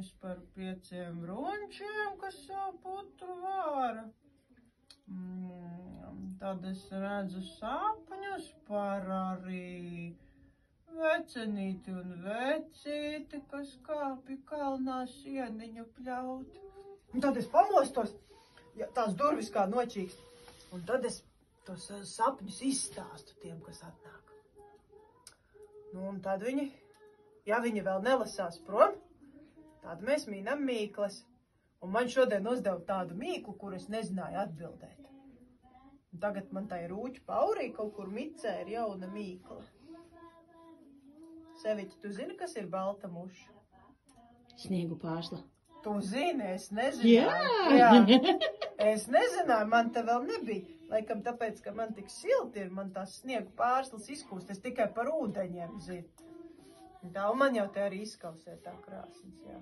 sapņus par 5 runčiem, kas savu putru vāra. Tad es redzu sapņus par arī vecenīti un vecīti, kas kāpja kalnā sieniņu pļaut. Un tad es pamostos, ja tās durvis kā nočīkst, un tad es tos sapņus izstāstu tiem, kas atnāk. Nu, un tad viņi, ja viņi vēl nelasās prom, tad mēs minam mīklas. Un man šodien uzdeva tādu mīklu, kur es nezināju atbildēt. Un tagad man tai rūķu paurī kaut kur micē ir jauna mīkla. Seviķi, tu zini, kas ir balta muša? Sniegu pārsla. Tu zini, es nezināju. Jā. Es nezināju, man te vēl nebija. Laikam tāpēc, ka man tik silti ir, man tās sniegu pārslas izkūst. Es tikai par ūdeņiem zinu. Tā, un man jau te arī izkausē tā krāsnes, jā.